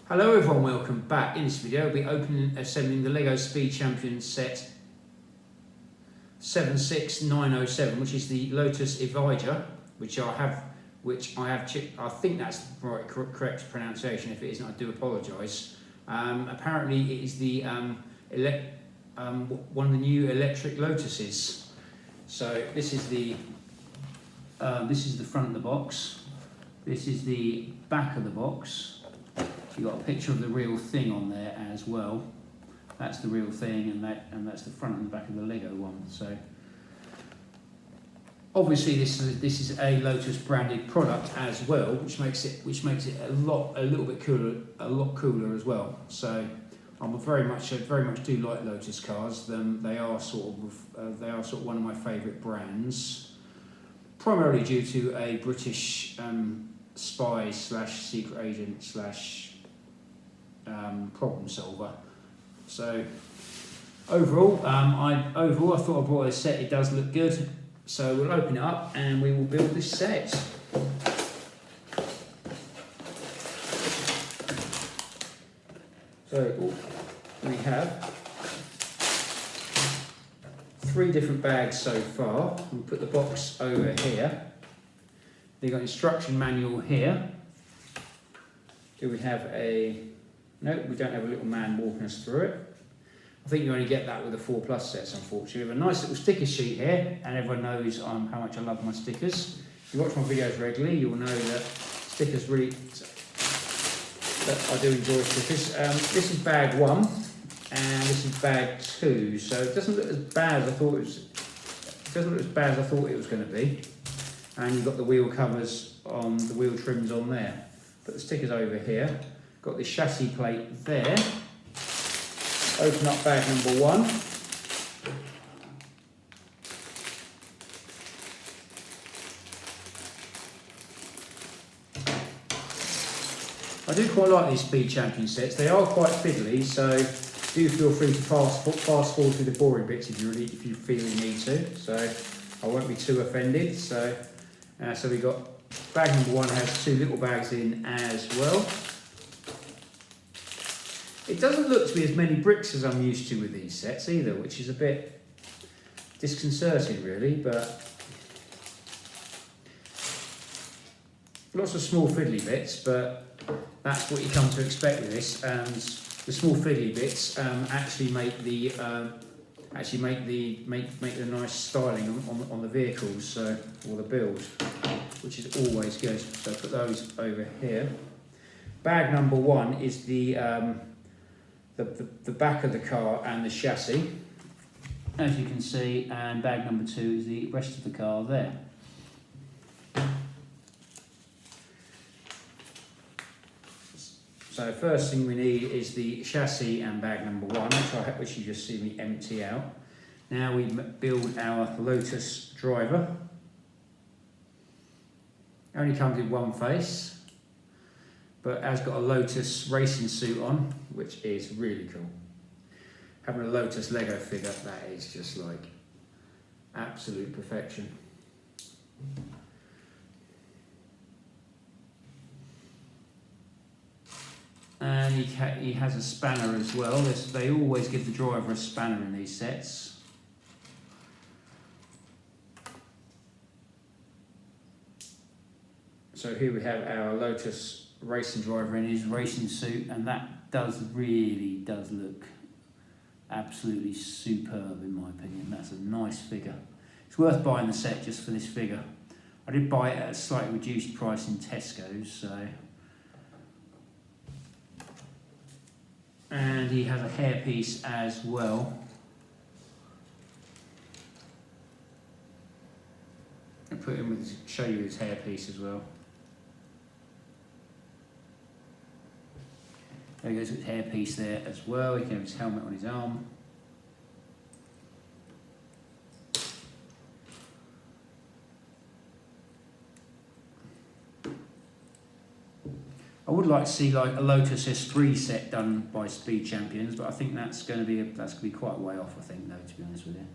Hello everyone, welcome back. In this video, I'll be assembling the LEGO Speed Champions set 76907, which is the Lotus Evija, which I have. I think that's the right, correct pronunciation. If it isn't, I do apologise. Apparently, it is the one of the new electric Lotuses. So this is the front of the box. This is the back of the box. You've got a picture of the real thing on there as well. That's the real thing, and that's the front and the back of the Lego one. So obviously this is a Lotus branded product as well, which makes it a little bit cooler, a lot cooler as well. So I very much do like Lotus cars. They are sort of one of my favourite brands, primarily due to a British spy / secret agent / problem solver. So overall, I thought I brought this set. It does look good, so we'll open it up and we will build this set. So we have 3 different bags so far. We'll put the box over here. They've got instruction manual here. Do we have a... No, we don't have a little man walking us through it. I think you only get that with the 4+ sets, unfortunately. We have a nice little sticker sheet here, and everyone knows how much I love my stickers. If you watch my videos regularly, you'll know that stickers really... that I do enjoy stickers. This is bag 1, and this is bag 2, so it doesn't look as bad as I thought it was. It doesn't look as bad as I thought it was going to be. And you've got the wheel covers on, the wheel trims on there. Put the stickers over here. Got the chassis plate there. Open up bag number 1. I do quite like these Speed Champion sets. They are quite fiddly, so do feel free to fast forward through the boring bits if you feel you need to. So I won't be too offended. So we got bag number 1 has 2 little bags in as well. It doesn't look to be as many bricks as I'm used to with these sets either, which is a bit disconcerting really, but lots of small fiddly bits, but that's what you come to expect with this. And the small fiddly bits actually make the nice styling on the vehicles, so, or the build, which is always good. So put those over here. Bag number 1 is the back of the car and the chassis, as you can see, and bag number 2 is the rest of the car there. So first thing we need is the chassis and bag number 1, which you just see me empty out. Now we build our Lotus driver. Only comes in one face, but has got a Lotus racing suit on, which is really cool. Having a Lotus Lego figure, that is just like absolute perfection. And he has a spanner as well. They always give the driver a spanner in these sets. So here we have our Lotus racing driver in his racing suit, and that really does look absolutely superb in my opinion. That's a nice figure. It's worth buying the set just for this figure. I did buy it at a slightly reduced price in Tesco's, so. And he has a hairpiece as well. I'll put him with, show you his hairpiece as well. There he goes with his hairpiece there as well. He can have his helmet on his arm. I would like to see like a Lotus S3 set done by Speed Champions, but I think that's going to be quite a way off. I think, though, to be honest with you.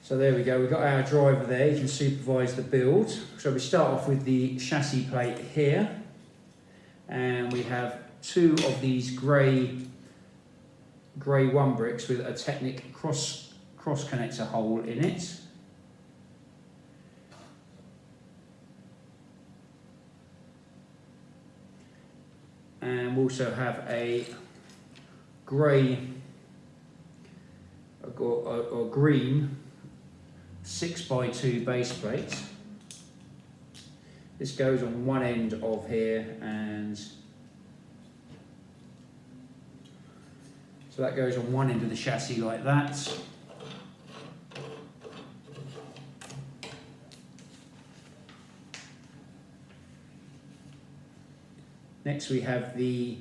So there we go. We've got our driver there. He can supervise the build. So we start off with the chassis plate here. and we have 2 of these grey 1 bricks with a Technic cross connector hole in it. And we also have a grey or green 6x2 base plate. This goes on one end of here, and so that goes on one end of the chassis like that. Next we have the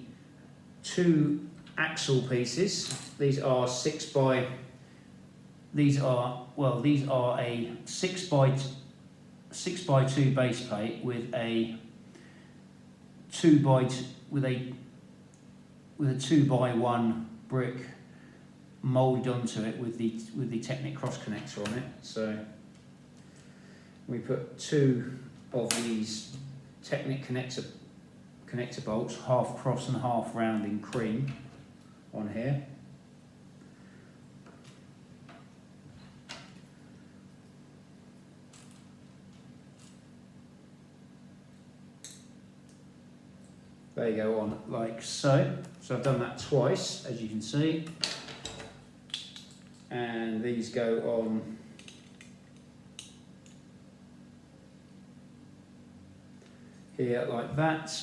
2 axle pieces. These are a 6x2 base plate with a 2x1 brick moulded onto it with the Technic cross connector on it. So we put 2 of these Technic connector bolts, half cross and half round in cream, on here. They go on like so. So I've done that twice, as you can see. And these go on here like that.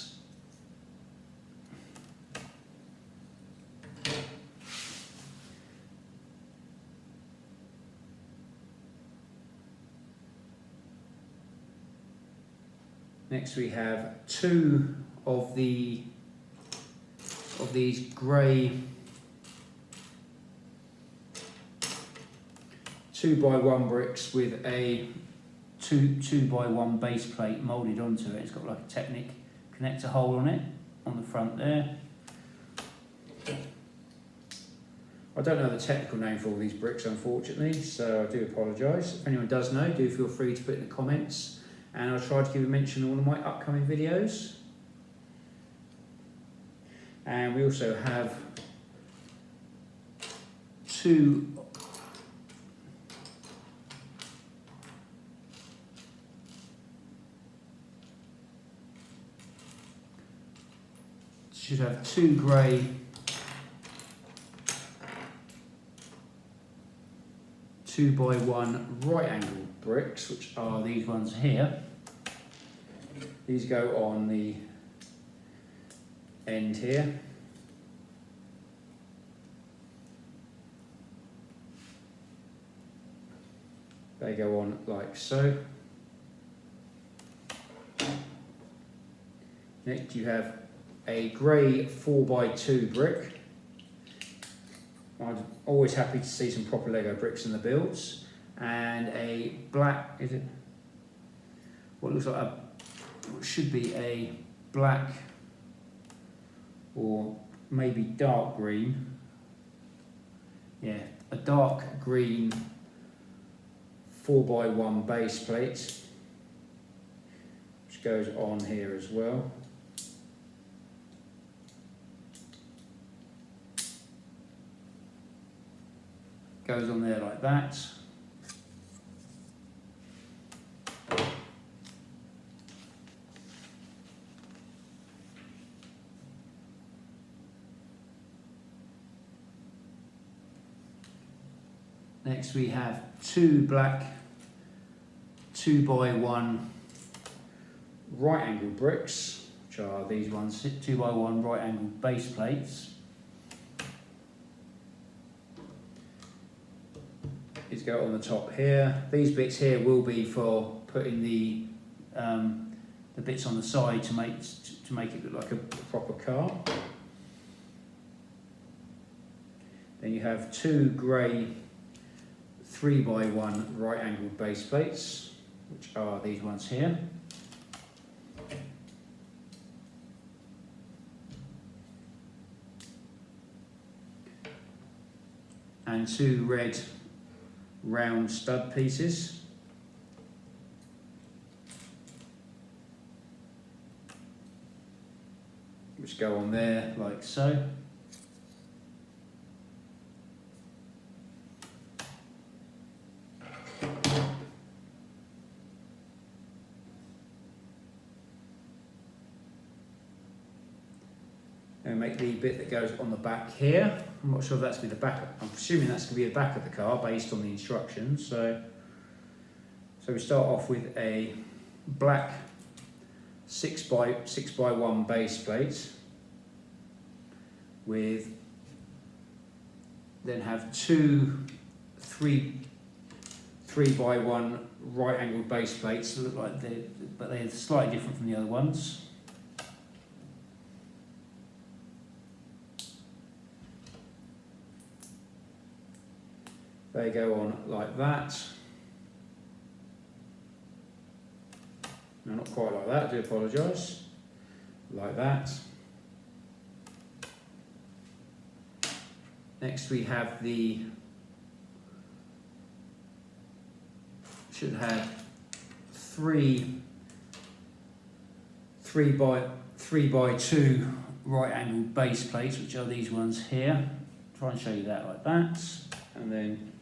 Next we have 2 of these grey 2x1 bricks with a 2x1 base plate moulded onto it. It's got like a Technic connector hole on it on the front there. I don't know the technical name for all these bricks, unfortunately, so I do apologise. If anyone does know, do feel free to put in the comments, and I'll try to give a mention in one of my upcoming videos. And we also have 2 should have 2 grey 2x1 right angle bricks, which are these ones here. These go on the end here. They go on like so. Next you have a grey 4x2 brick. I'm always happy to see some proper Lego bricks in the builds. And a black, is it? What looks like what should be a black or maybe dark green. Yeah, a dark green 4x1 base plate, which goes on here as well. Goes on there like that. Next we have 2 black 2x1 right angle bricks, which are these ones, 2x1 right angle base plates. These go on the top here. These bits here will be for putting the bits on the side to make it look like a proper car. Then you have 2 grey 3x1 right angle base plates, which are these ones here. And 2 red round stud pieces. go on there like so. And make the bit that goes on the back here. I'm not sure if that's going to be the back. I'm assuming that's going to be the back of the car based on the instructions. So we start off with a black 6x1 base plate with, then have two 3x1 right angled base plates that look like but they're slightly different from the other ones. They go on like that. No, not quite like that, I do apologise. Like that. Next we have should have three by 2 right angled base plates, which are these ones here. Try and show you that like that. And then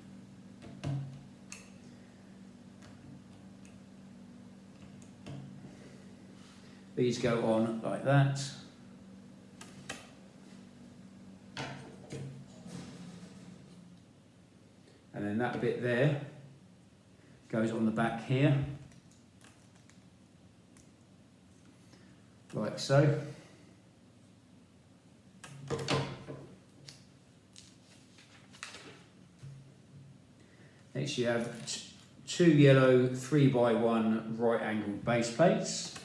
these go on like that. And then that bit there goes on the back here, like so. Next you have two yellow 3x1 right angled base plates.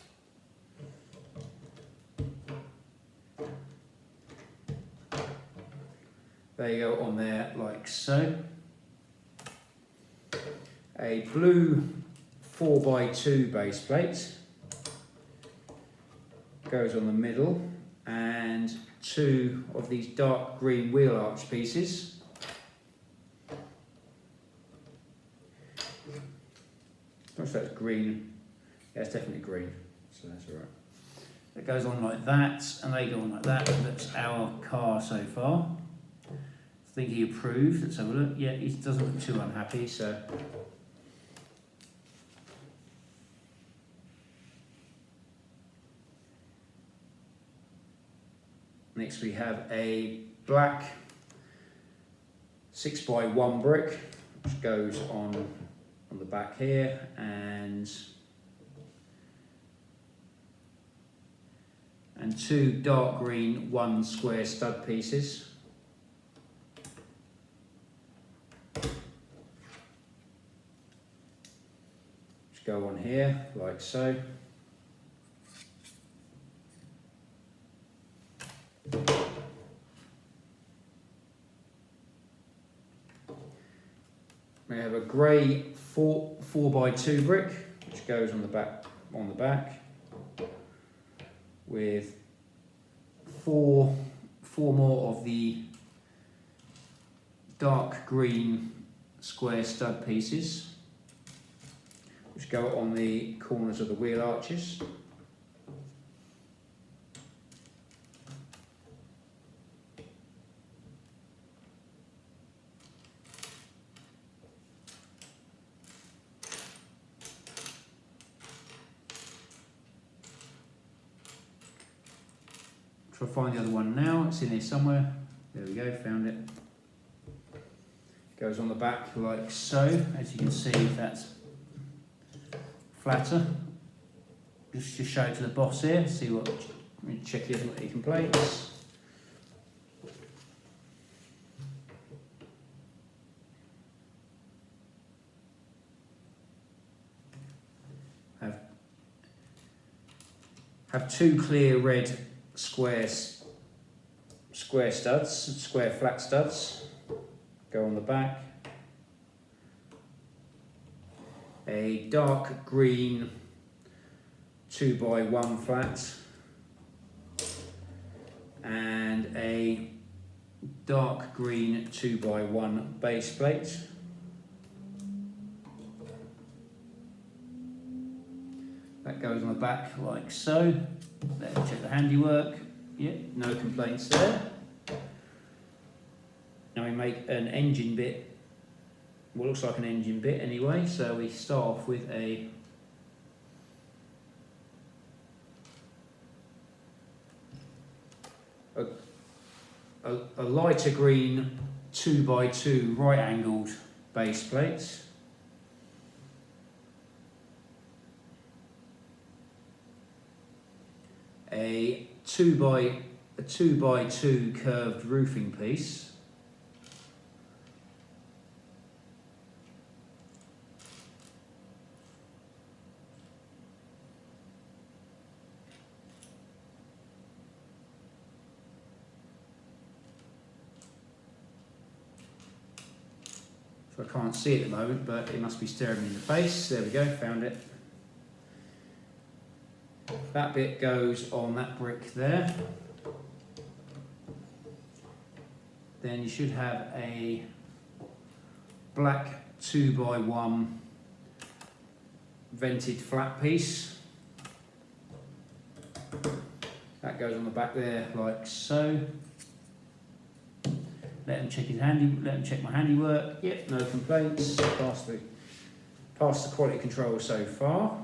They go on there like so. A blue 4x2 base plate goes on the middle, and two of these dark green wheel arch pieces. Not sure that's green. Yeah, it's definitely green, so that's all right. It goes on like that, and they go on like that. That's our car so far. I think he approved. Let's have a look. Yeah, he doesn't look too unhappy, so. Next we have a black 6x1 brick, which goes on the back here, and two dark green 1 square stud pieces. Which go on here like so. We have a grey 4x2 brick, which goes on the back with four more of the dark green square stud pieces, which go on the corners of the wheel arches. Try to find the other one now, it's in here somewhere. There we go, found it. Goes on the back like so. As you can see, that's flatter. Just to show it to the boss here, see what, check he hasn't got any complaints. Have two clear red square studs, square flat studs, go on the back. A dark green 2x1 flat, and a dark green 2x1 base plate. That goes on the back like so. Let's check the handiwork. Yeah, no complaints there. Now we make an engine bit, what looks like an engine bit anyway, so we start off with a lighter green 2x2 right angled base plate. A 2x2 curved roofing piece. So I can't see it at the moment, but it must be staring me in the face. There we go, found it. That bit goes on that brick there. Then you should have a black 2x1 vented flat piece. That goes on the back there like so. Let him check my handiwork. Yep, no complaints. Passed the quality control so far.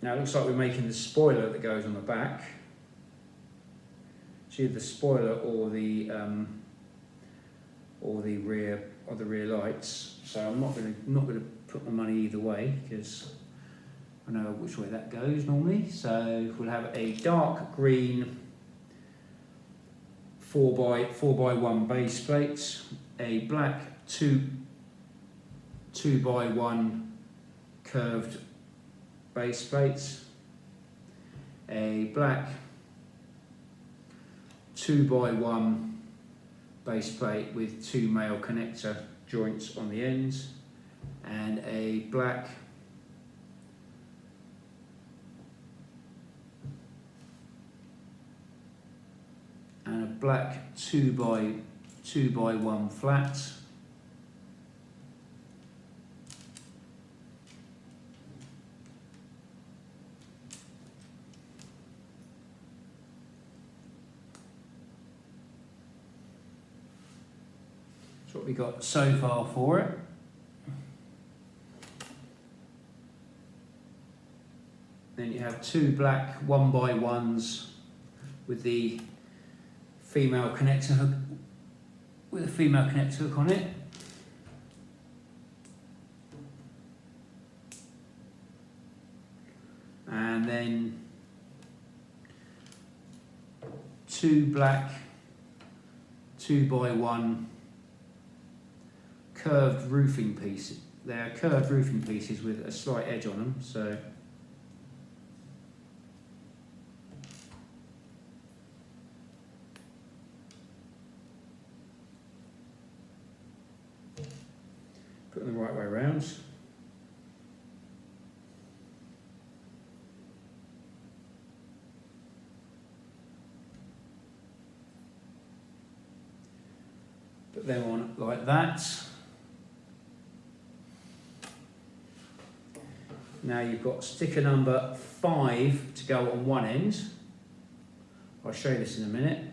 Now it looks like we're making the spoiler that goes on the back. It's either the spoiler or the rear lights. So I'm not gonna put my money either way because I know which way that goes normally. So we'll have a dark green 4x1 base plate, a black 2x1 curved base plate, a black 2x1 base plate with 2 male connector joints on the ends, and a black and a black 2x1 flat, that's what we got so far for it. Then you have 2 black 1x1s with the female connector hook on it. And then 2 black 2x1 curved roofing pieces. They are curved roofing pieces with a slight edge on them, so put them the right way around. Put them on like that. Now you've got sticker number 5 to go on one end. I'll show you this in a minute.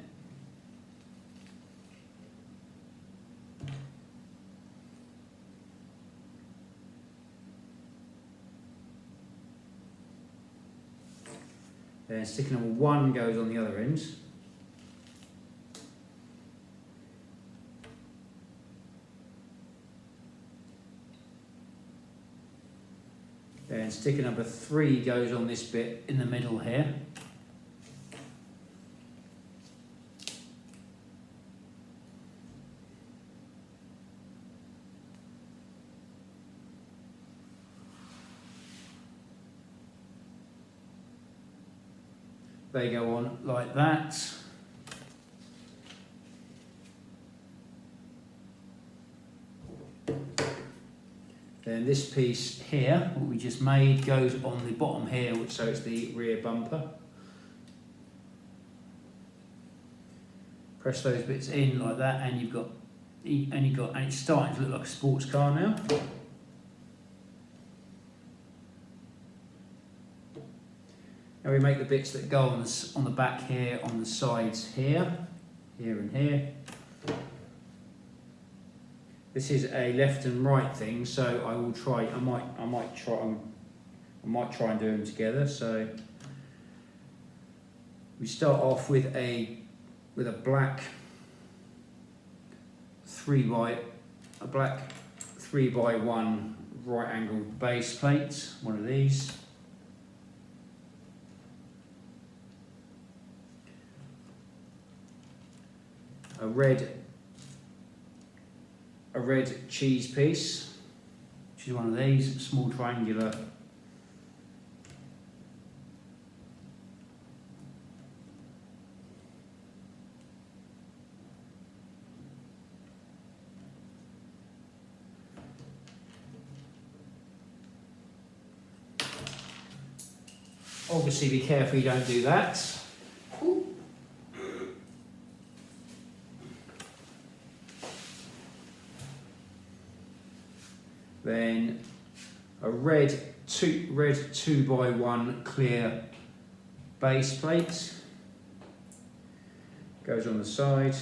Then sticker number 1 goes on the other end. Then sticker number 3 goes on this bit in the middle here. They go on like that. Then this piece here, what we just made, goes on the bottom here, so it's the rear bumper. Press those bits in like that, and it's starting to look like a sports car now. Now we make the bits that go on the back here, on the sides here, here and here. This is a left and right thing, so I will try. I might try and do them together. So we start off with a black 3x1 right angle base plate, one of these. A red cheese piece, which is one of these, small triangular. Obviously be careful you don't do that. Then a red 2x1 clear base plate goes on the side.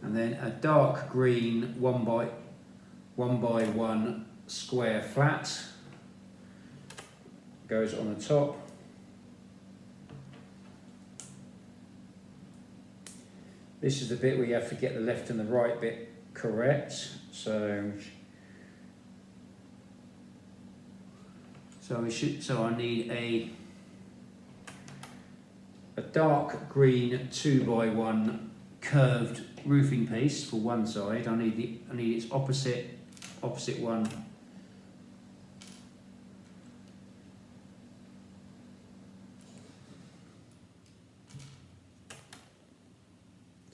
And then a dark green 1x1 square flat goes on the top. This is the bit where you have to get the left and the right bit correct. So I need a dark green 2x1 curved roofing piece for one side. I need its opposite one.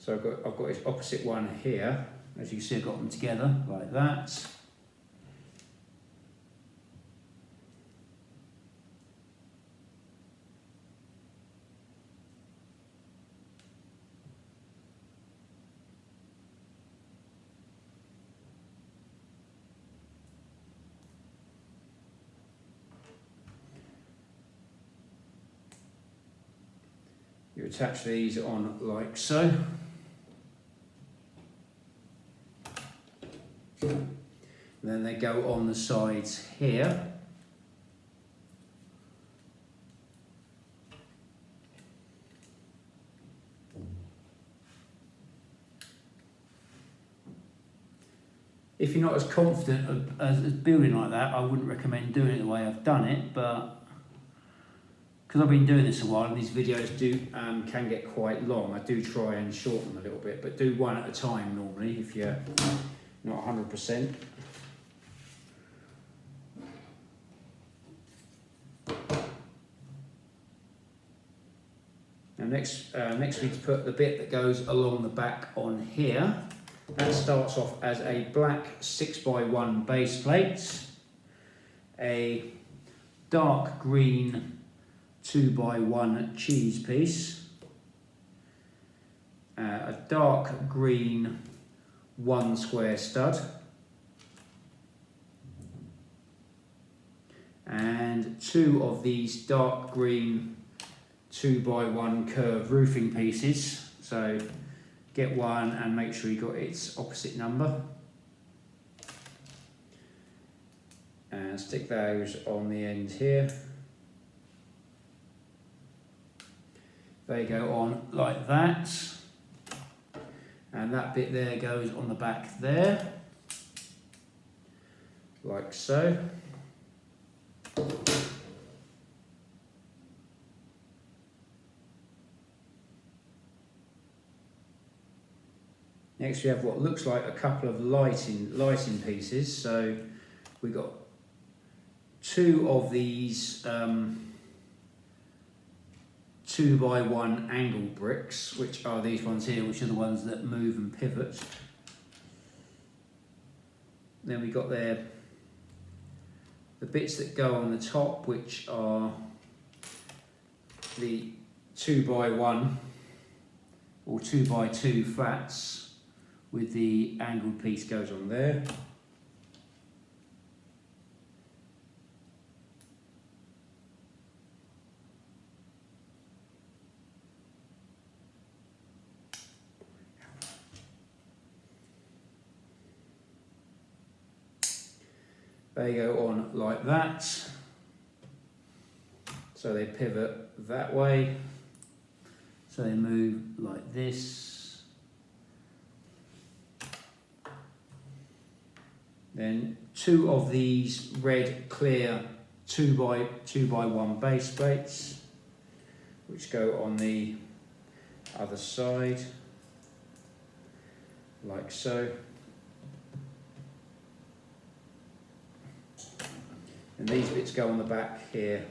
So I've got its opposite one here. As you can see, I've got them together like that. You attach these on like so. And then they go on the sides here. If you're not as confident as building like that, I wouldn't recommend doing it the way I've done it, but because I've been doing this a while and these videos can get quite long, I do try and shorten them a little bit, but do one at a time normally if you're not 100%. Now next we need to put the bit that goes along the back on here. That starts off as a black 6x1 base plate, a dark green 2x1 cheese piece, a dark green 1 square stud, and 2 of these dark green 2x1 curved roofing pieces. So get one and make sure you got its opposite number, and stick those on the end here. They go on like that. And that bit there goes on the back there, like so. Next we have what looks like a couple of lighting pieces. So we've got 2 of these 2x1 angle bricks, which are these ones here, which are the ones that move and pivot. Then we got there the bits that go on the top, which are the 2x1 or 2x2 flats with the angled piece goes on there. They go on like that. So they pivot that way. So they move like this. Then two of these red clear 2x1 base plates, which go on the other side, like so. And these bits go on the back here.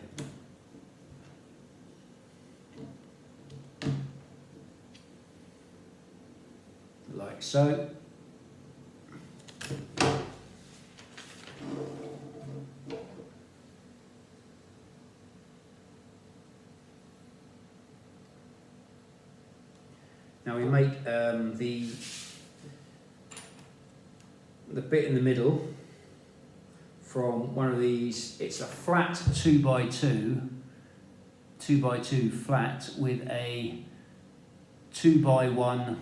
Like so. Now we make the bit in the middle from one of these. It's a flat 2x2 flat with a 2x1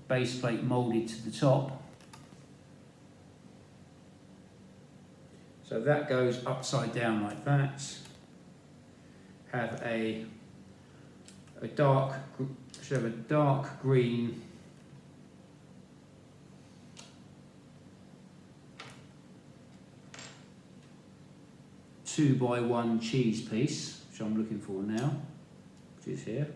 base plate moulded to the top. So that goes upside down like that. Have a dark green two by one cheese piece, which I'm looking for now, which is here.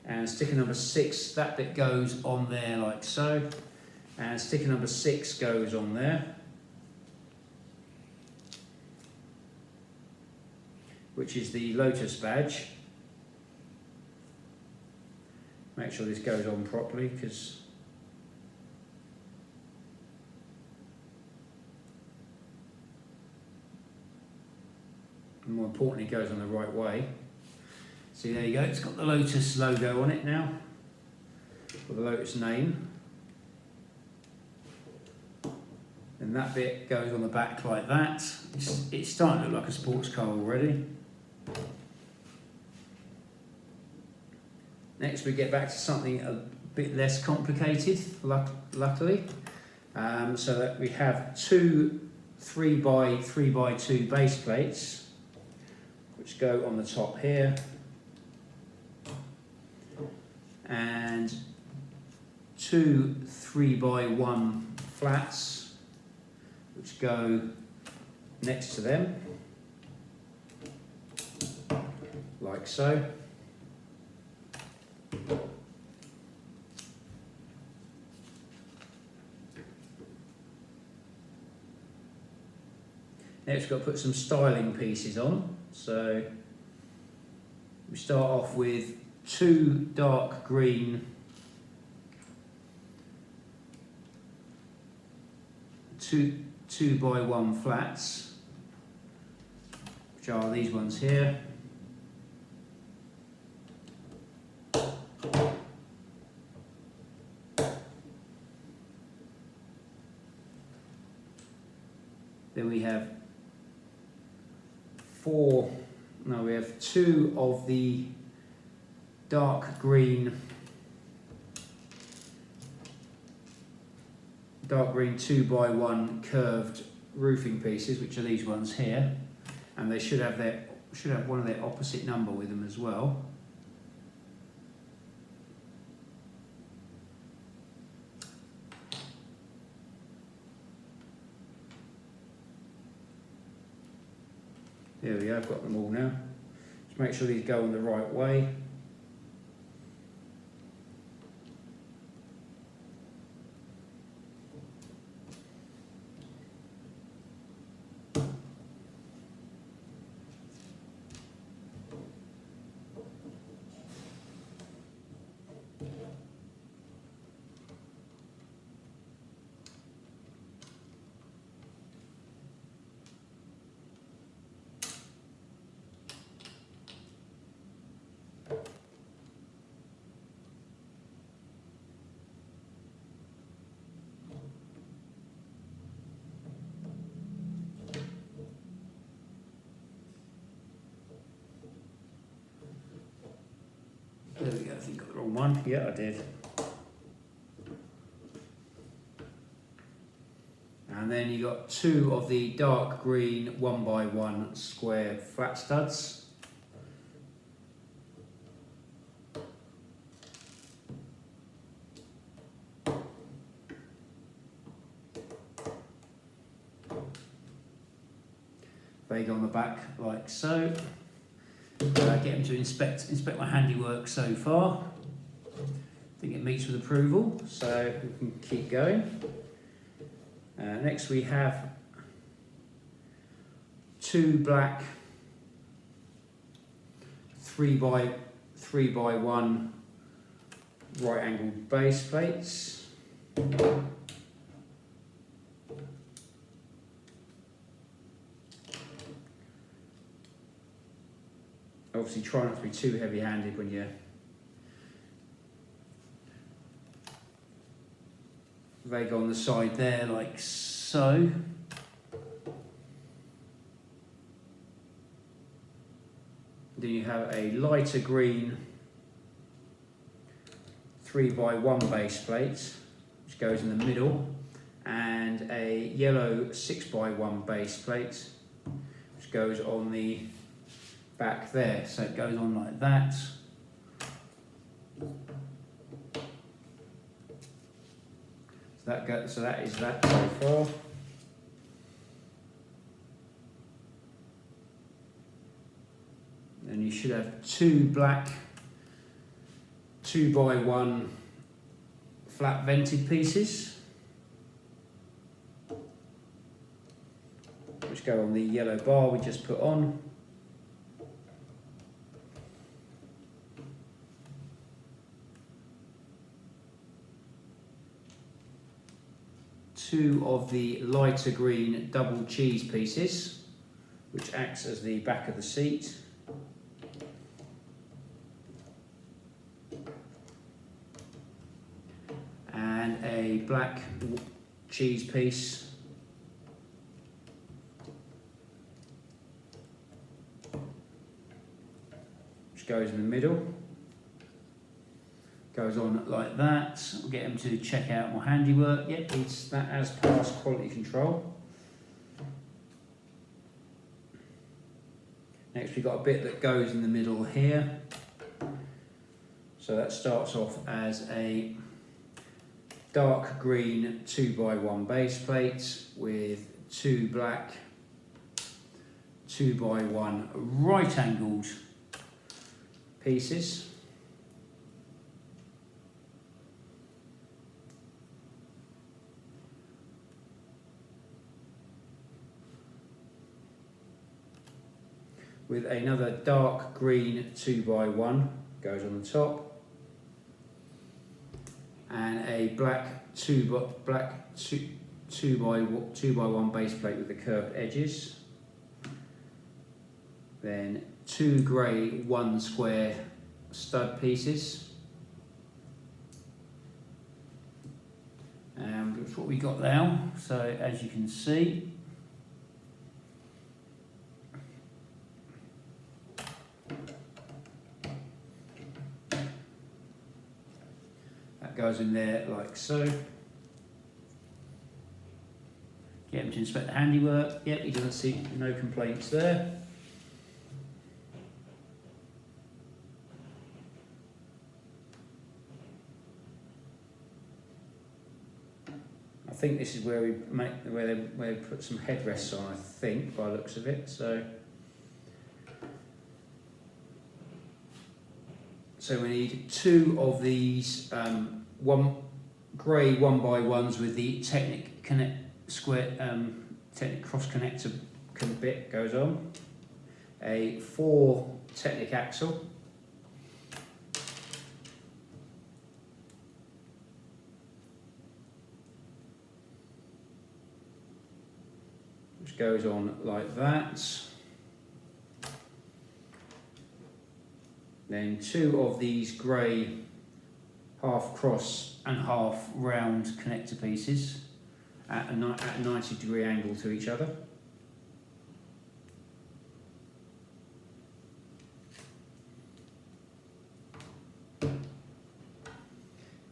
And sticker number 6, that bit goes on there like so. And sticker number 6 goes on there, which is the Lotus badge. Make sure this goes on properly, because more importantly, it goes on the right way. See, there you go, it's got the Lotus logo on it now, or the Lotus name. And that bit goes on the back like that. It's starting to look like a sports car already. Next we get back to something a bit less complicated, luckily. So that we have two 3x2 base plates, which go on the top here. And two 3x1 flats, which go next to them, like so. Next we've got to put some styling pieces on. So we start off with two dark green 2x1 flats, which are these ones here. Then we have we have two of the dark green 2x1 curved roofing pieces, which are these ones here, and they should have one of their opposite number with them as well. There we go, I've got them all now. Just make sure these go in the right way. There we go, I think I got the wrong one. Yeah, I did. And then you got 2 of the dark green 1x1 square flat studs. They go on the back like so. Get them to inspect my handiwork so far. I think it meets with approval, so we can keep going. Next we have 2 black 3x1 right angled base plates. Obviously try not to be too heavy handed when you're they go on the side there like so. Then you have a lighter green 3x1 base plate which goes in the middle, and a yellow 6x1 base plate which goes on the back there. So it goes on like that. So that is that so far. And you should have 2 black 2x1 flat vented pieces which go on the yellow bar we just put on. Two of the lighter green double cheese pieces, which acts as the back of the seat. And a black cheese piece which goes in the middle. Goes on like that. I'll get them to check out my handiwork. Yep, that has passed quality control. Next we've got a bit that goes in the middle here. So that starts off as a dark green 2x1 base plate with 2 black 2x1 right angled pieces. With another dark green 2x1 goes on the top, and a black 2x1 base plate with the curved edges. Then 2 grey 1 square stud pieces. And that's what we got now. So as you can see, goes in there like so. Get him to inspect the handiwork. Yep, he doesn't see no complaints there. I think this is where we put some headrests on, I think, by the looks of it. So we need 2 of these grey 1x1s with the Technic cross connector bit goes on. A 4 Technic axle. Which goes on like that. Then 2 of these grey half cross and half round connector pieces at a 90-degree angle to each other.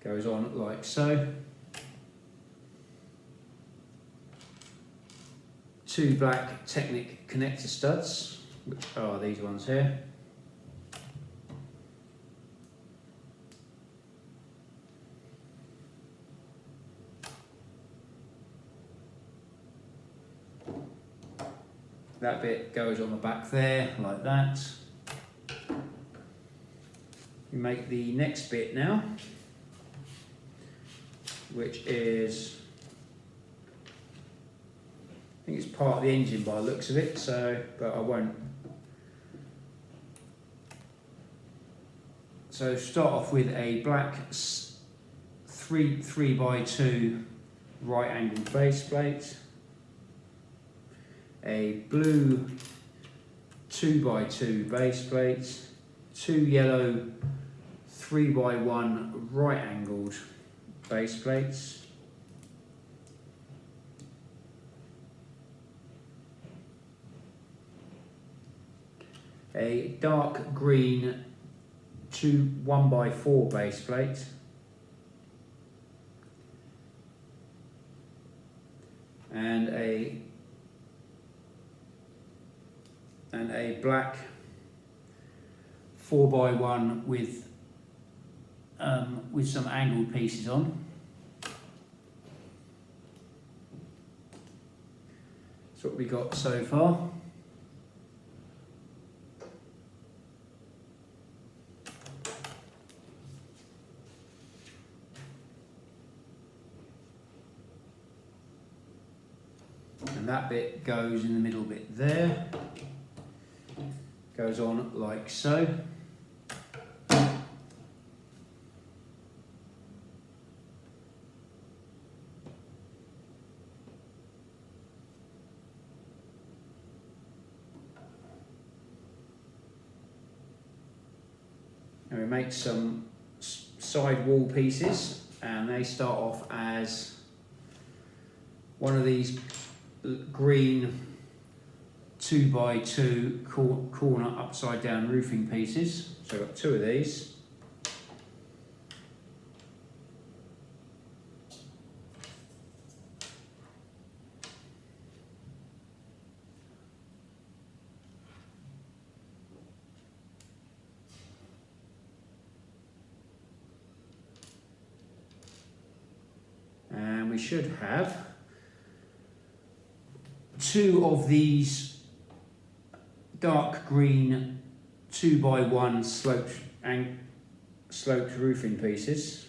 Goes on like so. 2 black Technic connector studs, which are these ones here. That bit goes on the back there, like that. We make the next bit now, which is, I think it's part of the engine by the looks of it, so, but I won't. So start off with a black 3x2 right angled faceplate, a blue 2x2 base plate, 2 yellow 3x1 right angled base plates, a dark green 1x4 base plate, and a black 4x1 with some angled pieces on. That's what we got so far. And that bit goes in the middle bit there. Goes on like so. And we make some side wall pieces, and they start off as one of these green 2x2 corner upside down roofing pieces. So I've got 2 of these. And we should have 2 of these dark green 2x1 sloped roofing pieces.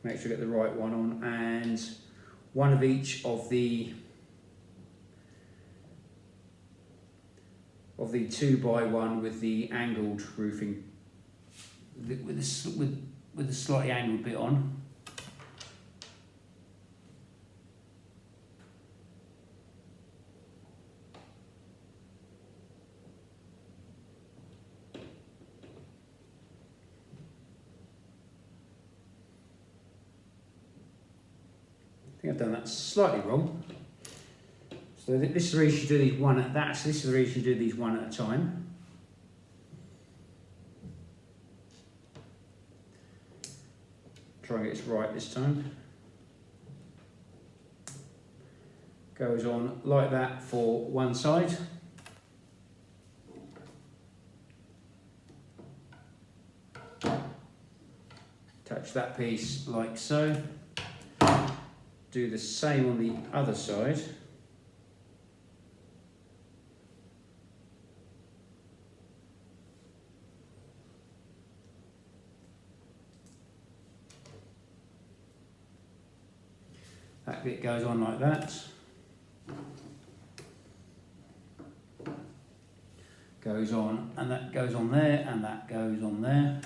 Make sure you get the right one on, and 1 of each of the 2x1 with the angled roofing, with the slightly angled bit on. I think I've done that slightly wrong. So this is the reason you do these one at that. So this is the reason you do these one at a time. Try and get this right this time. Goes on like that for one side. Touch that piece like so. Do the same on the other side. That bit goes on like that. Goes on, and that goes on there, and that goes on there.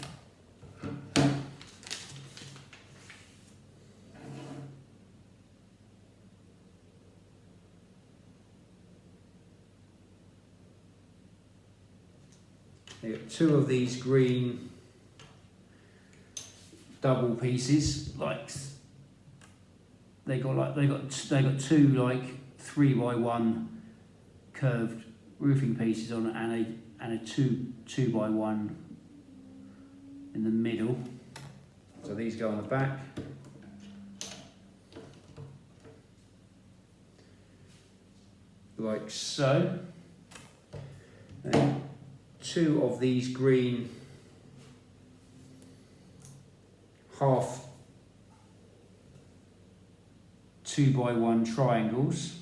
You've got 2 of these green double pieces, like they got 2 like 3x1 curved roofing pieces on, and a 2x1 in the middle. So these go on the back. Like so. And 2 of these green half 2x1 triangles.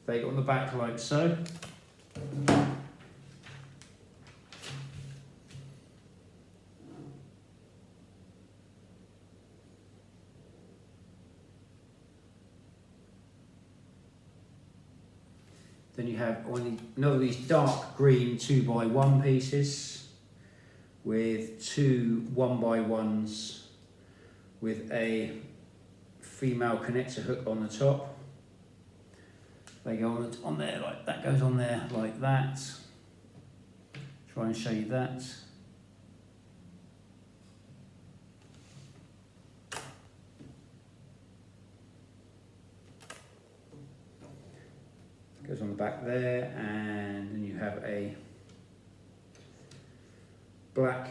They go on the back like so. Then you have another of these dark green 2x1 pieces with 2 1x1s with a female connector hook on the top. They go on there like that, goes on there like that. Try and show you that. Goes on the back there, and then you have a black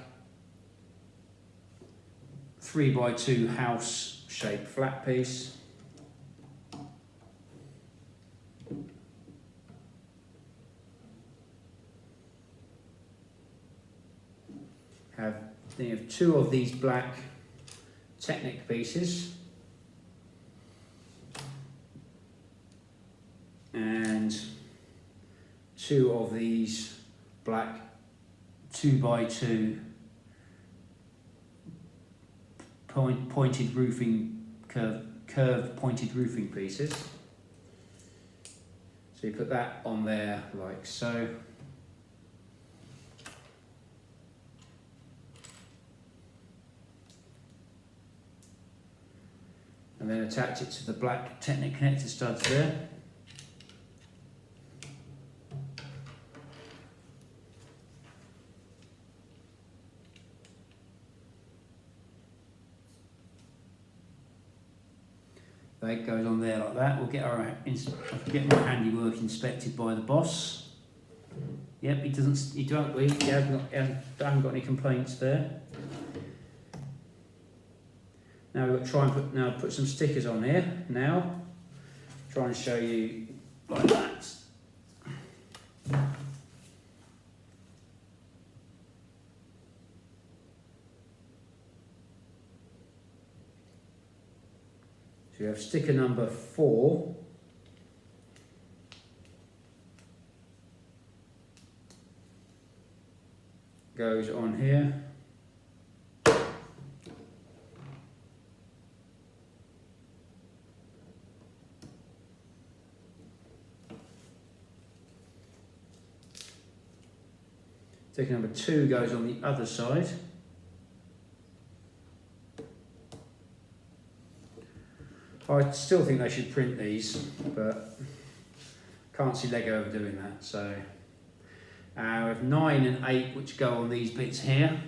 3x2 house shaped flat piece. Then you have 2 of these black Technic pieces. And 2 of these black 2x2 pointed roofing, curved pointed roofing pieces. So you put that on there like so. And then attach it to the black Technic connector studs there. That goes on there like that. We'll get my handiwork inspected by the boss. Yep, he hasn't got any complaints there. Now we've got to try and put some stickers on here now. Try and show you like that. So you have sticker number 4. Goes on here. Sticker number 2 goes on the other side. I still think they should print these, but can't see Lego overdoing that. So we have 9 and 8 which go on these bits here.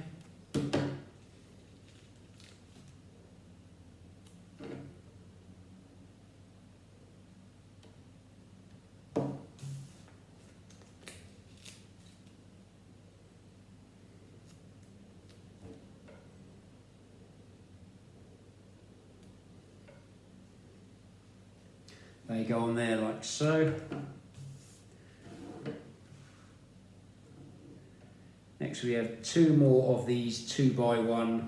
They go on there like so. Next we have 2 more of these 2x1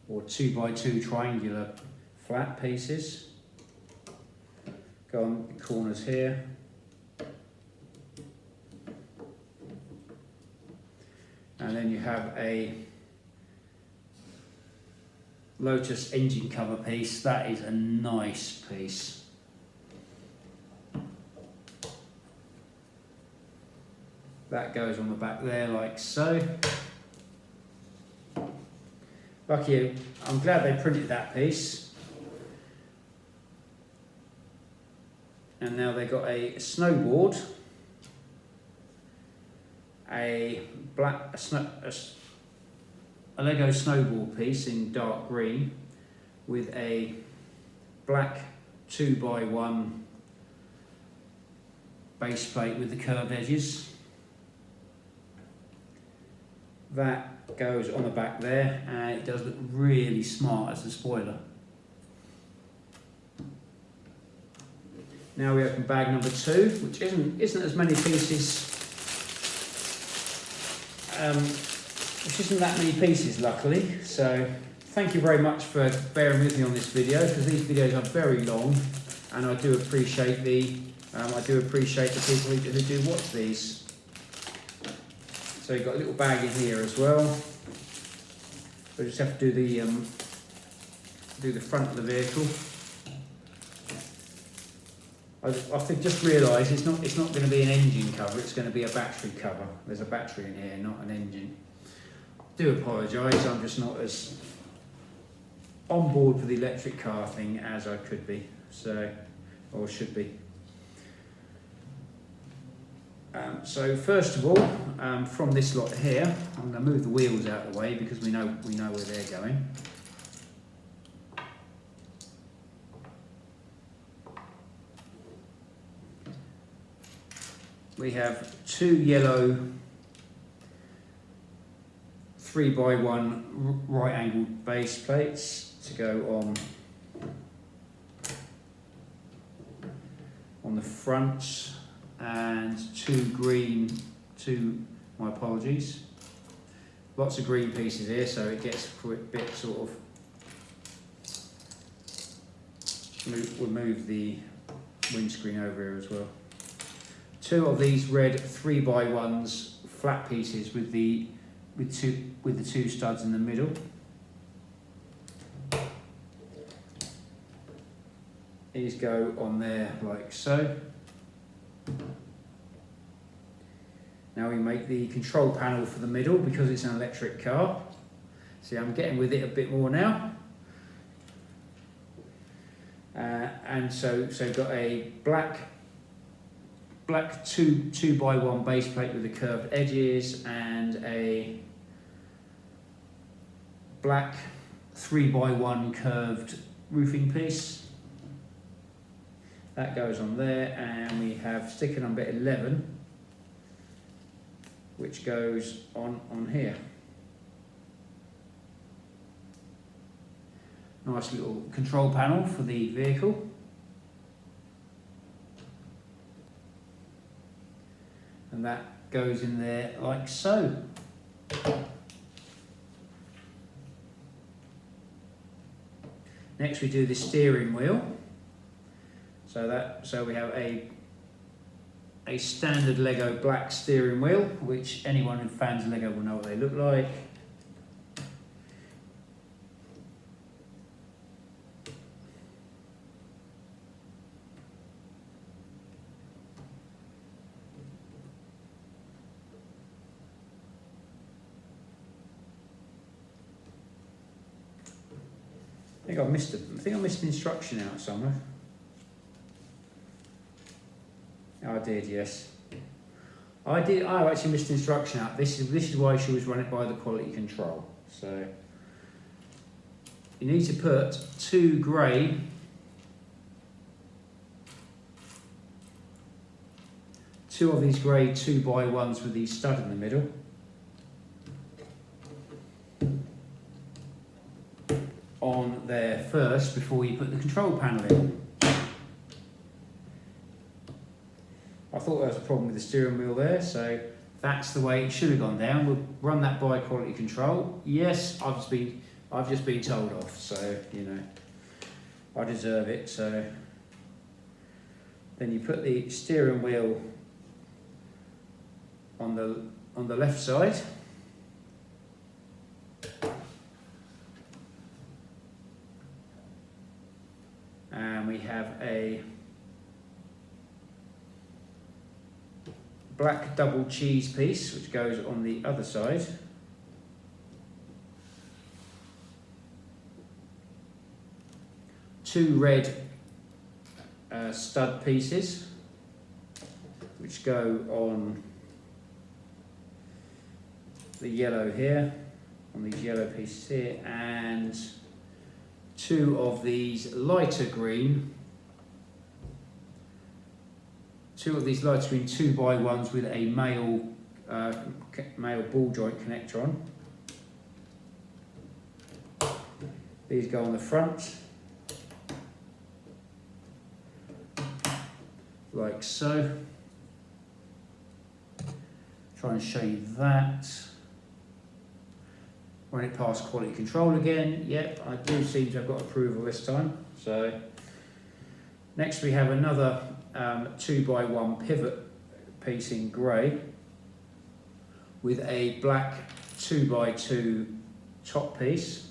or 2x2 triangular flat pieces. Go on the corners here. And then you have a Lotus engine cover piece. That is a nice piece. That goes on the back there like so. Lucky, I'm glad they printed that piece. And now they've got a snowboard, a Lego snowboard piece in dark green with a black 2x1 base plate with the curved edges. That goes on the back there, and it does look really smart as a spoiler. Now we open bag number 2, which isn't as many pieces. Which isn't that many pieces, luckily. So thank you very much for bearing with me on this video, because these videos are very long, and I do appreciate the people who do watch these. So you've got a little bag in here as well. So just have to do the front of the vehicle. I've just realised it's not going to be an engine cover, it's going to be a battery cover. There's a battery in here, not an engine. I do apologise, I'm just not as on board with the electric car thing as I could be, or should be. So first of all, from this lot here, I'm going to move the wheels out of the way because we know where they're going. We have 2 yellow 3x1 right angled base plates to go on the front, and 2 my apologies, lots of green pieces here, so it gets a bit sort of, we'll move the windscreen over here as well. 2 of these red 3x1s flat pieces with the 2 studs in the middle. These go on there like so. Now we make the control panel for the middle because it's an electric car. See, I'm getting with it a bit more now. And so got a black 2x1 base plate with the curved edges, and a black 3x1 curved roofing piece. That goes on there, and we have sticker number 11, which goes on here. Nice little control panel for the vehicle. And that goes in there like so. Next we do the steering wheel. So we have a standard Lego black steering wheel, which anyone who fans Lego will know what they look like. I think I missed an instruction out somewhere. Oh, I did, yes. I actually missed the instruction out. This is why she was run it by the quality control. So you need to put 2 grey of these grey 2x1s with the stud in the middle. On there first before you put the control panel in. I thought there was a problem with the steering wheel there, so that's the way it should have gone down. We'll run that by quality control. Yes, I've just been told off, so you know I deserve it. So then you put the steering wheel on the left side. And we have a black double cheese piece which goes on the other side. Two red stud pieces which go on the yellow here, on these yellow pieces here, and 2 of these lighter green two of these light screen 2x1s with a male ball joint connector on. These go on the front, like so. Try and show you that. Run it past quality control again. Yep, I do seem to have got approval this time. So next we have another 2x1 pivot piece in grey with a black 2x2 top piece,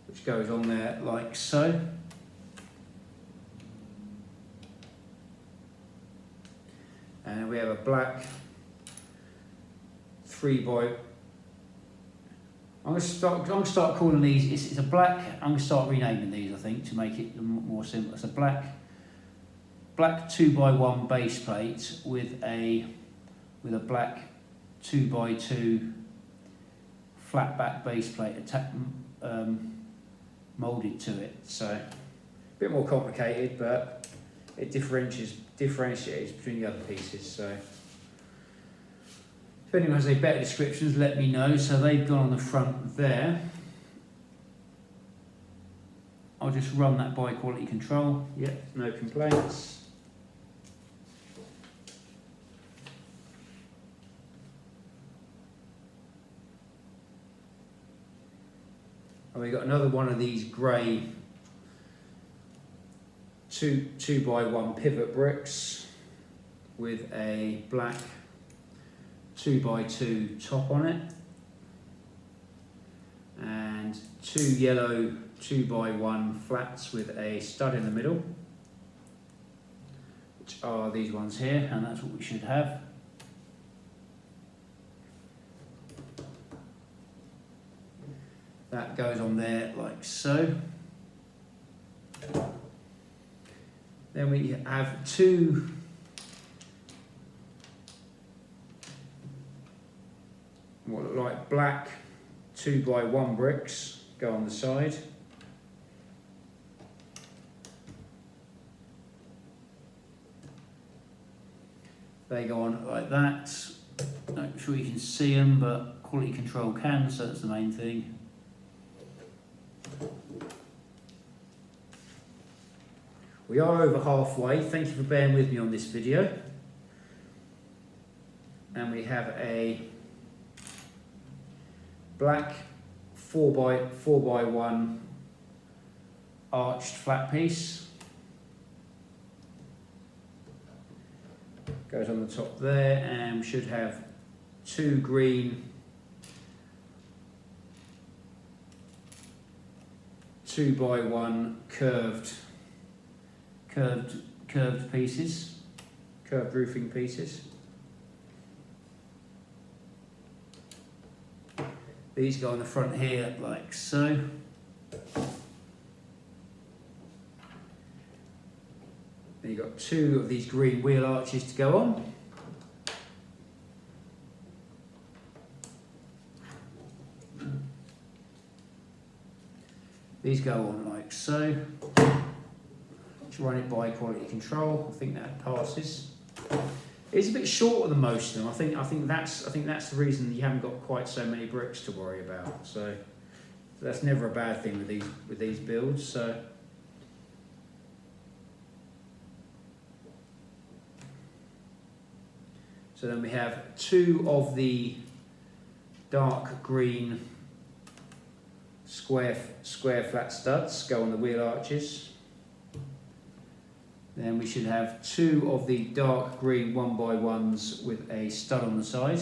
which goes on there like so. And we have a black 3x. I'm going to start calling these. It's a black. I'm going to start renaming these, I think, to make it more simple. It's a black 2x1 base plate with a black 2x2 flat back base plate molded to it. So a bit more complicated, but it differentiates between the other pieces. So if anyone has any better descriptions, let me know. So they've gone on the front there. I'll just run that by quality control. Yep, no complaints. And we've got another one of these grey 2x1 pivot bricks with a black 2x2 top on it, and two yellow 2x1 flats with a stud in the middle, which are these ones here, and that's what we should have. That goes on there like so. Then we have two what look like black 2x1 bricks go on the side. They go on like that. Not sure you can see them, but quality control can, so that's the main thing. We are over halfway. Thank you for bearing with me on this video. And we have a black 4x1 arched flat piece. Goes on the top there, and we should have two green 2x1 curved pieces, curved roofing pieces. These go on the front here like so. Then you've got two of these green wheel arches to go on. These go on like so. Let's run it by quality control. I think that passes. It's a bit shorter than most of them. I think that's the reason you haven't got quite so many bricks to worry about. So that's never a bad thing with these builds. So then we have two of the dark green square flat studs go on the wheel arches. Then we should have two of the dark green 1x1s with a stud on the side.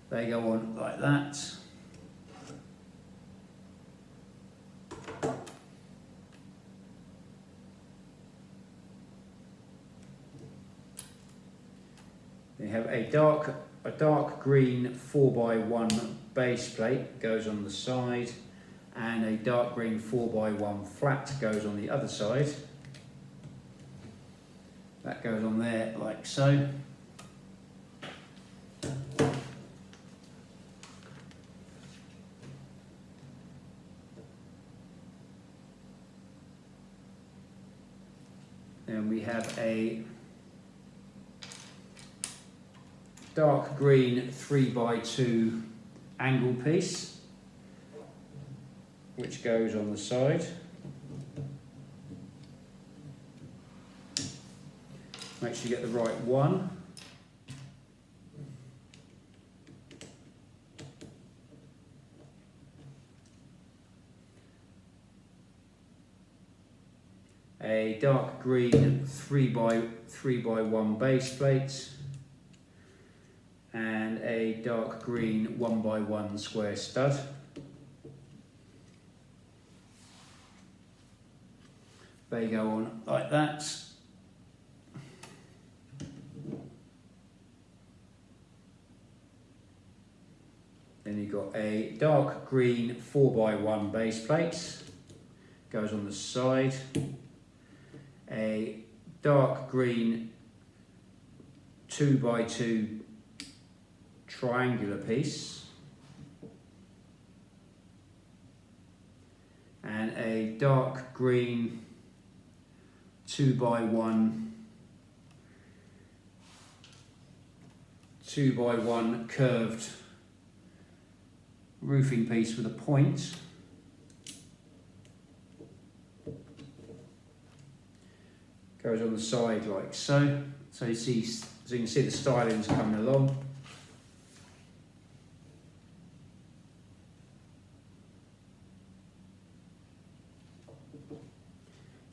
They go on like that. They have a dark green 4x1 base plate goes on the side, and a dark green 4x1 flat goes on the other side. That goes on there like so. have a dark green 3x2 angle piece, which goes on the side. Make sure you get the right one. A dark green 3x1 base plate and a dark green 1x1 square stud. They go on like that. Then you've got a dark green 4x1 base plate, goes on the side. A dark green 2x2 triangular piece, and a dark green 2x1 curved roofing piece with a point. Goes on the side like so. So you can see the styling's coming along.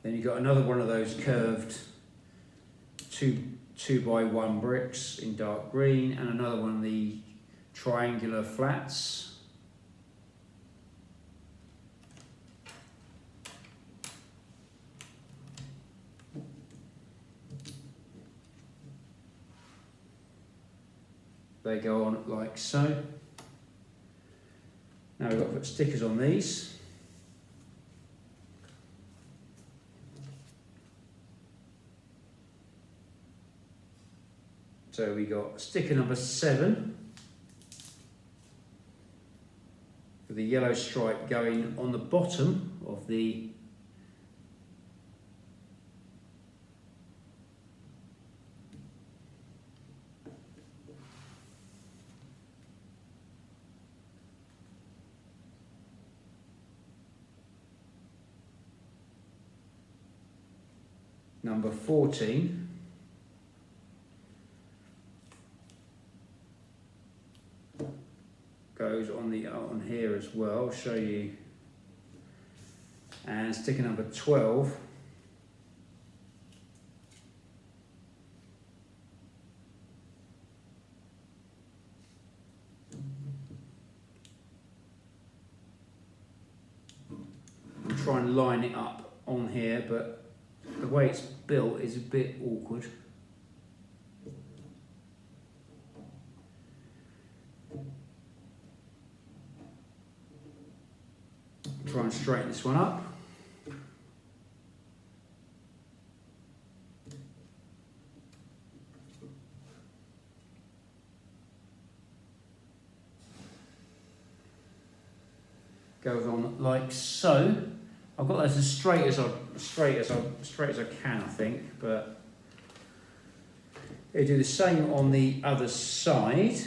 Then you've got another one of those curved 2x1 bricks in dark green, and another one of the triangular flats. They go on like so. Now we've got to put stickers on these. So we got sticker number 7 with the yellow stripe going on the bottom of the number 14. Goes on here as well. I'll show you. And sticker number 12. I'll try and line it up on here, but the way it's built is a bit awkward. Try and straighten this one up. Goes on like so. I've got that as straight as I can, I think, but they do the same on the other side.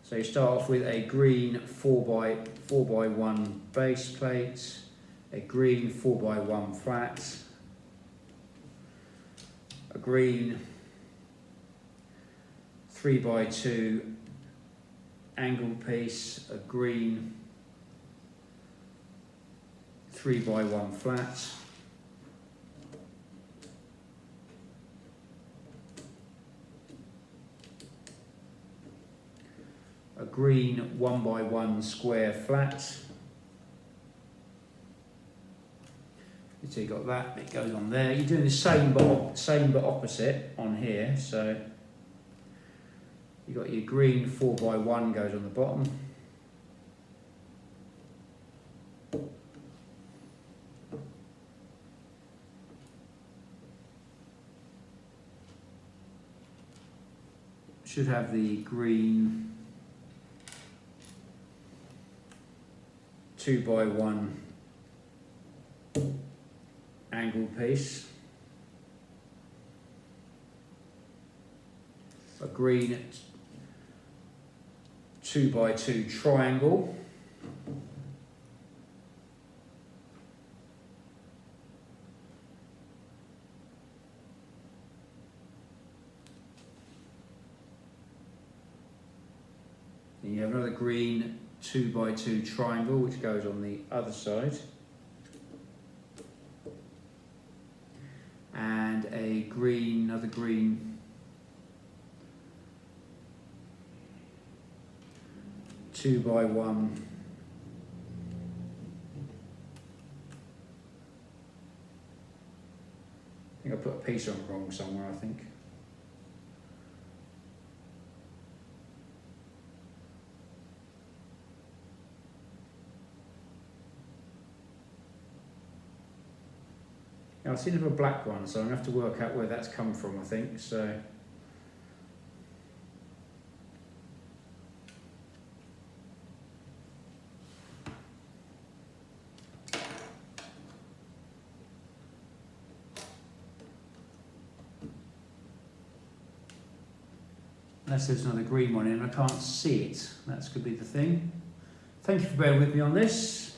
So you start off with a green 4x1 base plate, a green 4x1 flat, a green 3x2 angle piece, a green 3x1 flat, a green 1x1 square flat. So you've got that, it goes on there. You're doing the same but opposite on here. So you've got your green 4x1 goes on the bottom. Should have the green 2x1 angled piece. A green 2x2 triangle. Then you have another green 2x2 triangle which goes on the other side. And a green, another green 2x1 I think I put a piece on wrong somewhere, I think. Now, I've seen a black one, so I'm going to have to work out where that's come from, I think. So, unless there's another green one in, I can't see it. That could be the thing. Thank you for bearing with me on this.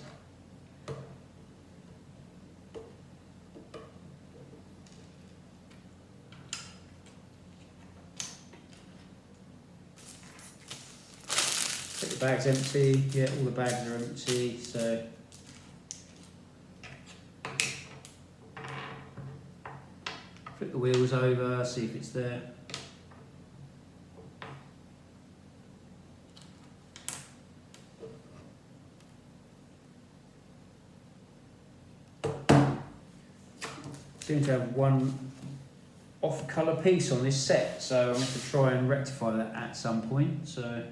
The bag's empty. Yeah, all the bags are empty. So flip the wheels over, see if it's there. Seem to have one off-colour piece on this set, so I'm going to try and rectify that at some point. So.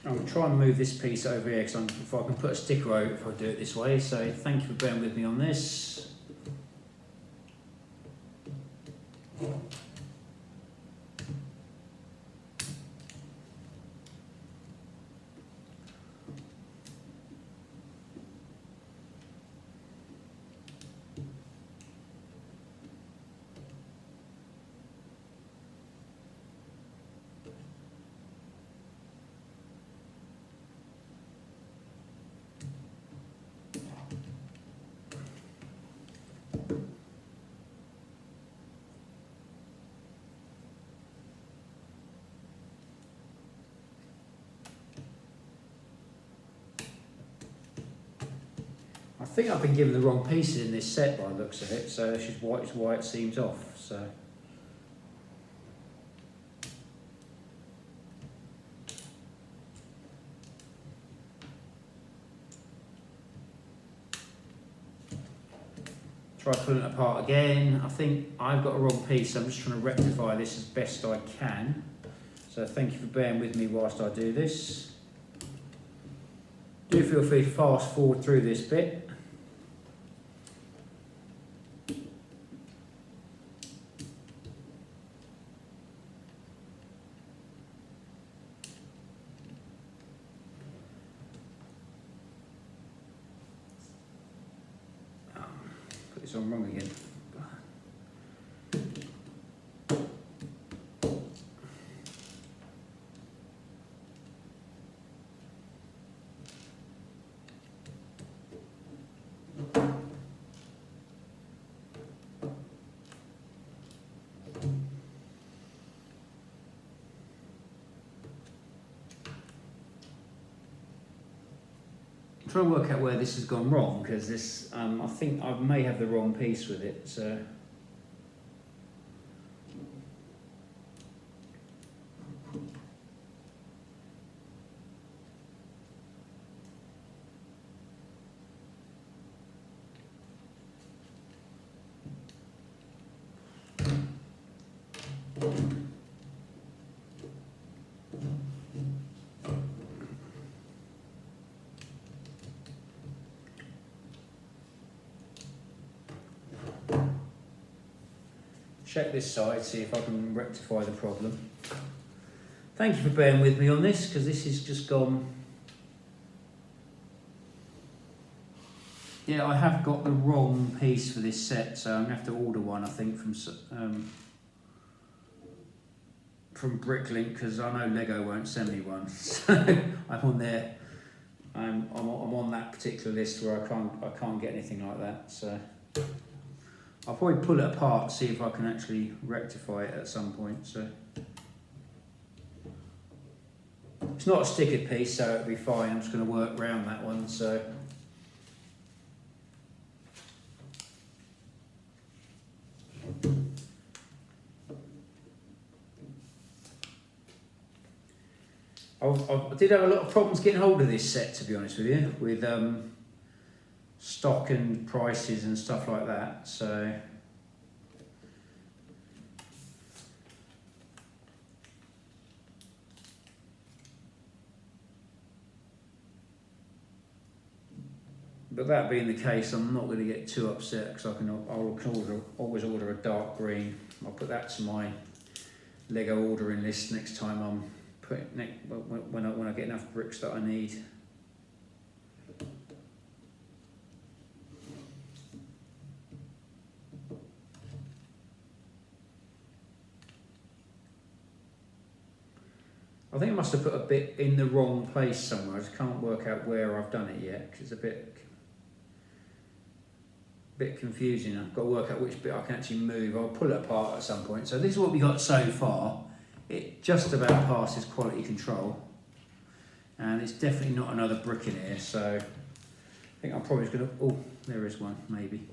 I'm going to try and move this piece over here because if I can put a sticker over it if I do it this way. So thank you for bearing with me on this. I think I've been given the wrong pieces in this set by the looks of it, so this is why it seems off. So. Try pulling it apart again. I think I've got a wrong piece, so I'm just trying to rectify this as best I can. So thank you for bearing with me whilst I do this. Do feel free to fast forward through this bit. Put this on wrong again. Trying to work out where this has gone wrong because this, I think I may have the wrong piece with it. So. check this side, see if I can rectify the problem. Thank you for bearing with me on this, because this has just gone. Yeah, I have got the wrong piece for this set, so I'm going to have to order one, I think, from Bricklink, because I know Lego won't send me one. So I'm on there. I'm on that particular list where I can't get anything like that. So I'll probably pull it apart, see if I can actually rectify it at some point. So it's not a stickered piece, so it'll be fine. I'm just going to work around that one. So. I did have a lot of problems getting hold of this set, to be honest with you, with stock and prices and stuff like that. So but that being the case, I'm not going to get too upset, because I'll always order a dark green. I'll put that to my Lego ordering list next time I'm when I get enough bricks that I need. I think I must have put a bit in the wrong place somewhere. I just can't work out where I've done it yet, because it's a bit confusing. I've got to work out which bit I can actually move. I'll pull it apart at some point. So this is what we got so far. It just about passes quality control, and it's definitely not another brick in here, so I think I'm probably just going to, oh, there is one, maybe.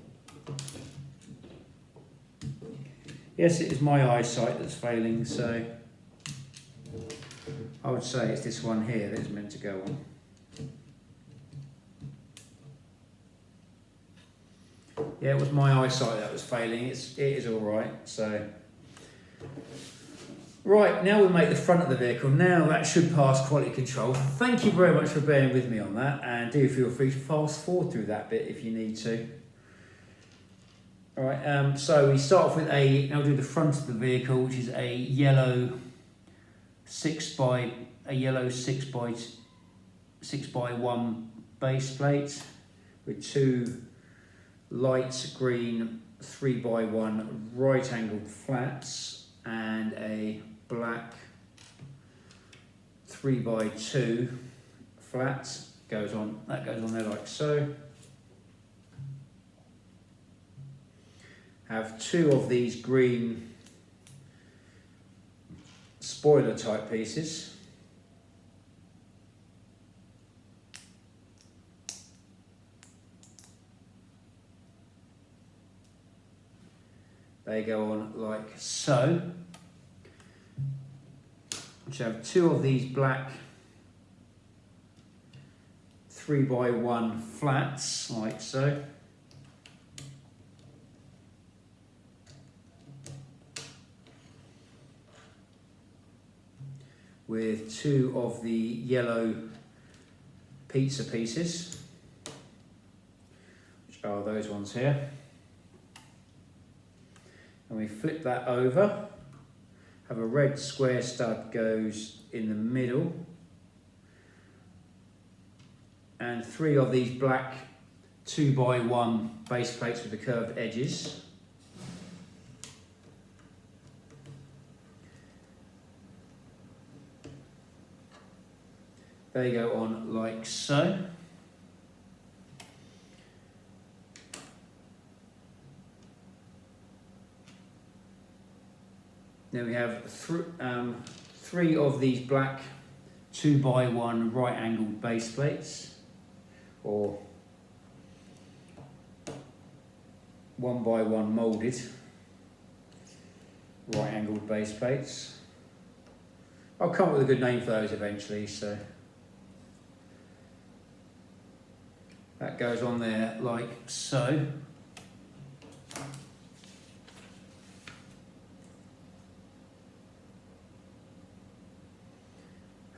Yes, it is my eyesight that's failing, so I would say it's this one here that is meant to go on. Yeah, it was my eyesight that was failing. It is all right, so. Right, now we'll make the front of the vehicle. Now that should pass quality control. Thank you very much for bearing with me on that, and do feel free to fast forward through that bit if you need to. All right, so we start off with now do the front of the vehicle, which is a yellow 6 by 1 base plate with 2 light green 3 by 1 right angled flats and a black 3 by 2 flat that goes on there like so. Have 2 of these green spoiler type pieces. They go on like so. Which have 2 of these black 3 by 1 flats, like so. With 2 of the yellow pizza pieces, which are those ones here. And we flip that over. Have a red square stud goes in the middle, and 3 of these black 2 by 1 base plates with the curved edges. They go on like so. Then we have 3 of these black 2 by 1 right angled base plates, or 1 by 1 moulded right angled base plates. I'll come up with a good name for those eventually, so that goes on there like so.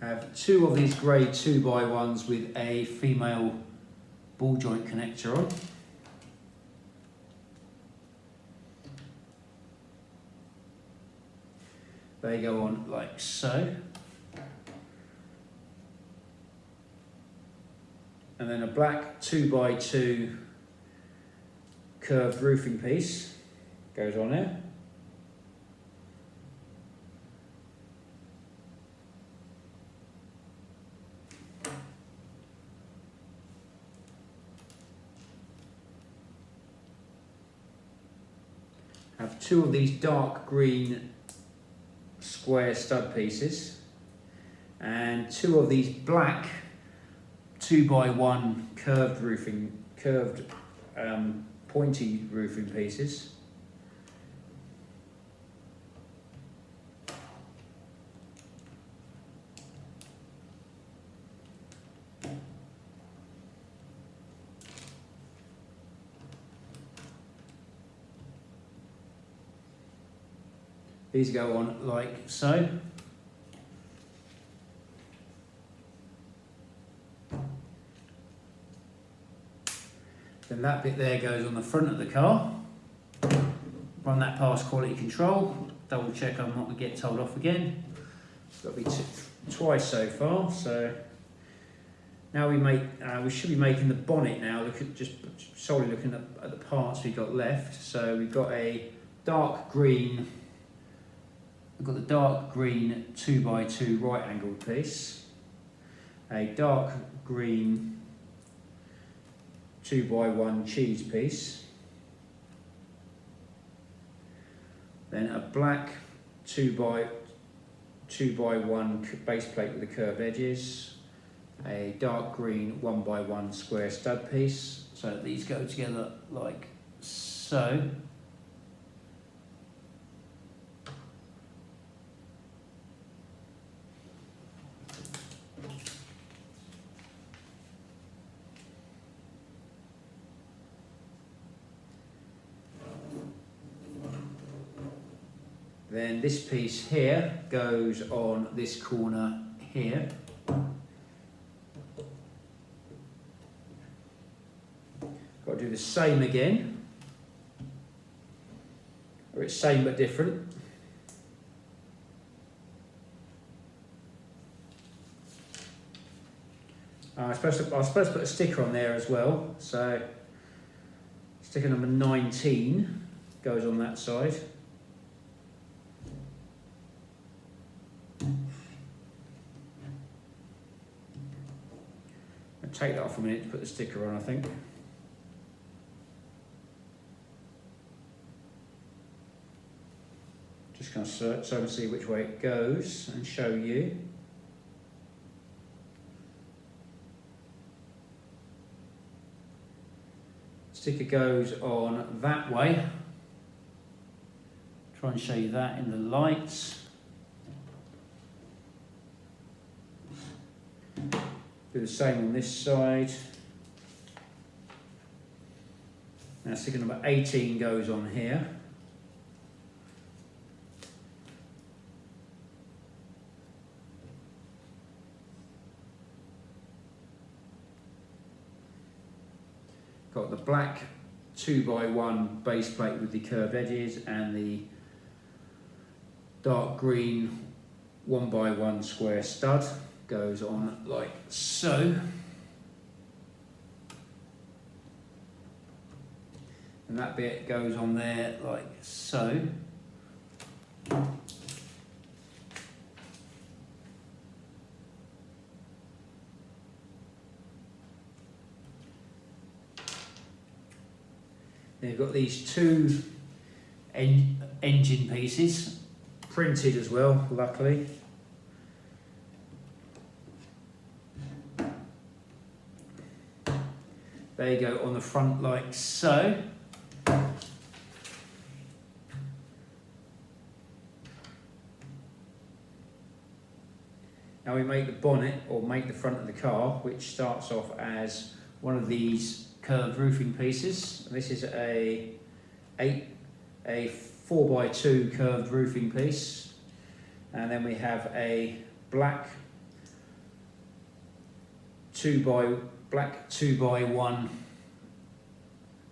Have 2 of these grey 2 by 1s with a female ball joint connector on. They go on like so. And then a black 2x2 curved roofing piece goes on there. Have two of these dark green square stud pieces and two of these black 2x1 curved pointy roofing pieces. These go on like so. Then that bit there goes on the front of the car. Run that past quality control. Double check I'm not going to get told off again. It's got to be twice so far. So now we should be making the bonnet now. Look at just solely looking at the parts we've got left. So we've got a dark green. We've got the dark green 2x2 right angled piece, a dark green 2x1 cheese piece, then a black 2x1 base plate with the curved edges, a dark green 1x1 square stud piece, so that these go together like so. Then this piece here goes on this corner here. Got to do the same again. Or it's same but different. I was supposed to put a sticker on there as well. So sticker number 19 goes on that side. Take that off a minute to put the sticker on, I think. Just going to search so I can see which way it goes and show you. Sticker goes on that way. Try and show you that in the lights. Do the same on this side. Now sticker number 18 goes on here. Got the black 2x1 base plate with the curved edges and the dark green 1x1 square stud. Goes on like so. And that bit goes on there like so. Then you've got these two engine pieces, printed as well, luckily. They go on the front like so. Now we make the bonnet, or make the front of the car, which starts off as one of these curved roofing pieces. This is a 4x2 curved roofing piece. And then we have a black 2x1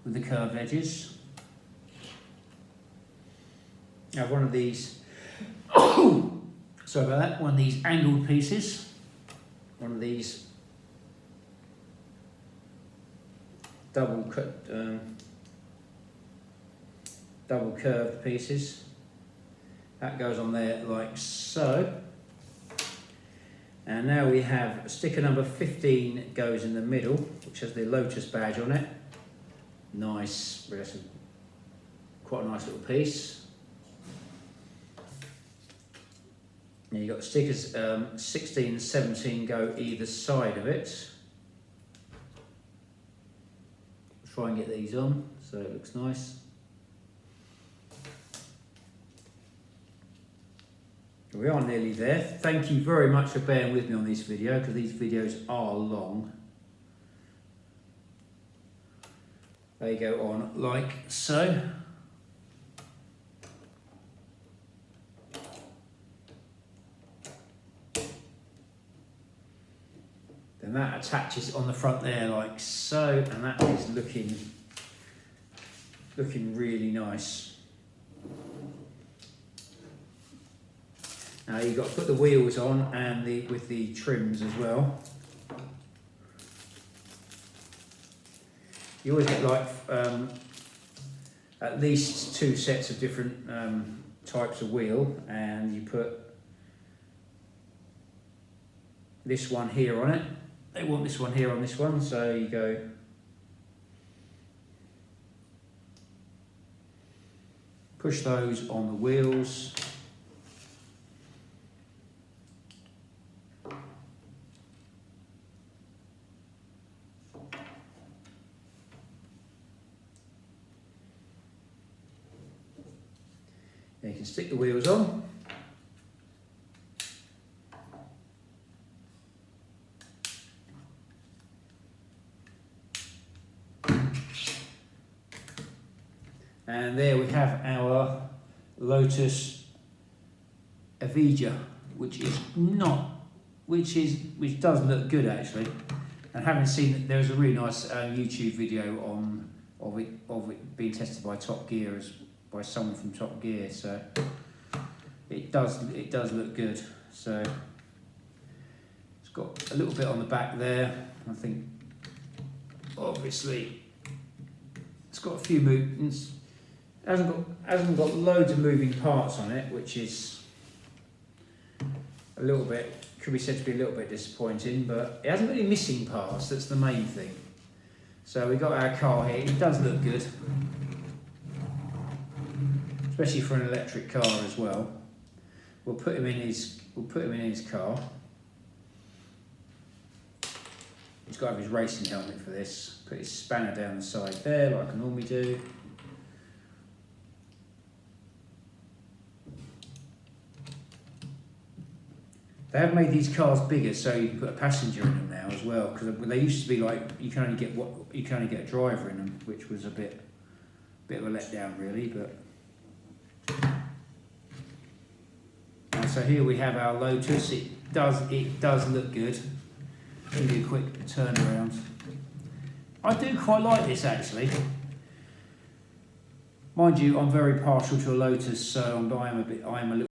with the curved edges. Now one of these Sorry about that. One of these angled pieces. One of these double curved pieces. That goes on there like so. And now we have sticker number 15 goes in the middle, which has the Lotus badge on it. Nice, quite a nice little piece. Now you've got stickers 16 and 17 go either side of it. Try and get these on so it looks nice. We are nearly there. Thank you very much for bearing with me on this video, because these videos are long. They go on like so. Then that attaches on the front there like so, and that is looking really nice. Now you've got to put the wheels on and with the trims as well. You always get like at least 2 sets of different types of wheel, and you put this one here on it. They want this one here on this one, so you go push those on the wheels. You can stick the wheels on. And there we have our Lotus Evija, which does look good actually. And having seen that, there's a really nice YouTube video of it being tested by Top Gear by someone from Top Gear, so it does look good. So it's got a little bit on the back there. I think obviously it's got a few movements. Hasn't got loads of moving parts on it, which is a little bit, could be said to be a little bit disappointing, but it hasn't got any missing parts. That's the main thing. So we got our car here. It does look good, especially for an electric car as well. We'll put him in his car. He's got to have his racing helmet for this. Put his spanner down the side there, like I normally do. They have made these cars bigger, so you can put a passenger in them now as well. Because they used to be like you can only get a driver in them, which was a bit of a letdown, really. But and so here we have our Lotus. It does look good. Give you a quick turnaround. I do quite like this actually. Mind you, I'm very partial to a Lotus, so I am a little